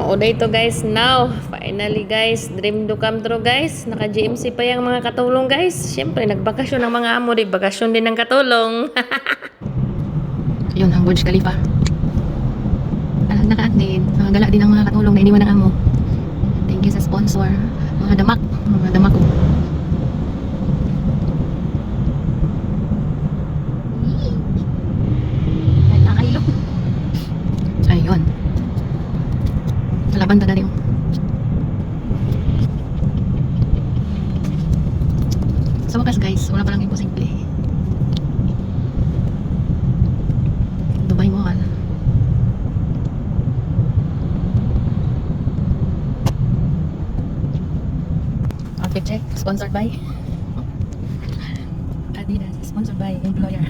Mauday to guys now. Finally guys, dream do come true guys. Naka GMC pa yung mga katulong guys. Siyempre nagbakasyon ng mga amo, di bakasyon din ng katulong. Yun ang Burj Khalifa. Naka-update. Gala din ang mga katulong na iniwan ng amo. Thank you sa sponsor. Mga damak ko. Ayun. Nalaban talaga yung sa wakas guys, wala palang imposible. Dubai Mall. Outfit check, sponsored by Adidas, sponsored by employer.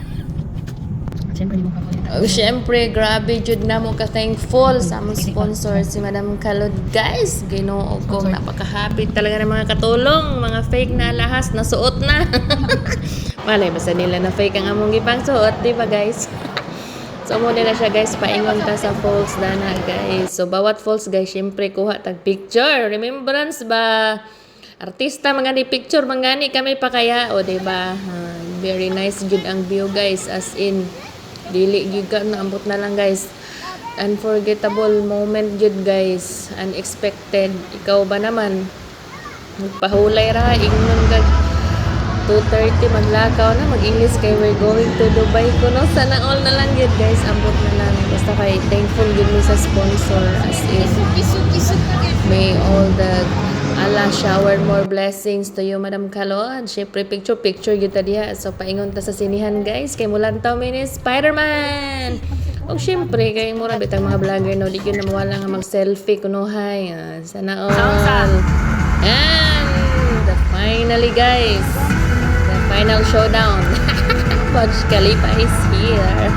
Siyempre di mo kapalit. Oh, siyempre, grabe jud na mo ka-thankful sa among sponsor si Madam Kalod guys. Ginoo ko, napaka-happy talaga ng mga katulong, mga fake na lahas na suot na. Malay basta nila na fake ang among gipang suot, di ba guys? So mo na siya guys, paingon ta sa falls dana guys. So bawat falls guys, siyempre kuha tag picture. Remembrance ba? Artista mangani picture mangani kami pa kaya o di ba? Very nice jud ang view guys, as in dili giga na ambot na lang guys. Unforgettable moment jud guys, unexpected. Ikaw ba naman magpahulay ra ingnon gag 2:30 maglakaw na mag-English kay we're going to Dubai kuno, sana all na lang yun guys, ambot na lang basta kay thankful gud mi sa sponsor, as in may all the Allah shower more blessings to you Madam Kalod. Syempre picture gyud ta diha, so paingon ta sa sinihan guys kay mulantaw mi ni Spider-Man. Og syempre kay mura bitang mga vlogger no, di gyud na mawala nga mag-selfie kuno hay. Sana all. And finally guys, the final showdown. Burj Khalifa is here.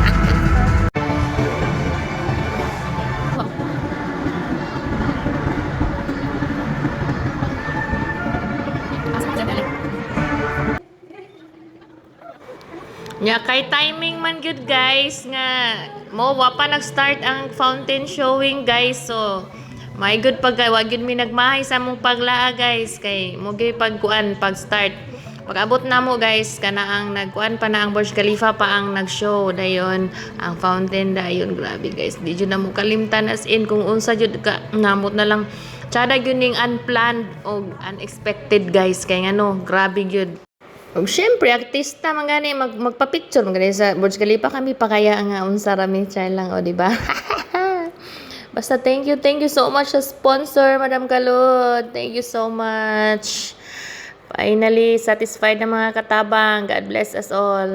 Nya kay timing man gyud guys nga mo wa pa nag-start ang fountain showing guys, so may good pag wa gyud mi nagmahay sa among paglaa guys kay mo gyud pagkuan pag-start. Pag-abot na mo guys kana ang nagkuan pa na ang Burj Khalifa pa ang nag-show dayon ang fountain dayon. Grabe guys, di jud na mo kalimtan, as in kung unsa jud ka namot na lang tsada gyud ning unplanned o unexpected guys kay ngano grabe gyud. Og syempre artista man gani magpa-picture man gani sa Burj Khalifa kami pa kaya nga unsa ra mi try lang o di ba? Basta thank you so much sa sponsor Madam Kalod. Thank you so much. Finally satisfied na mga katabang. God bless us all.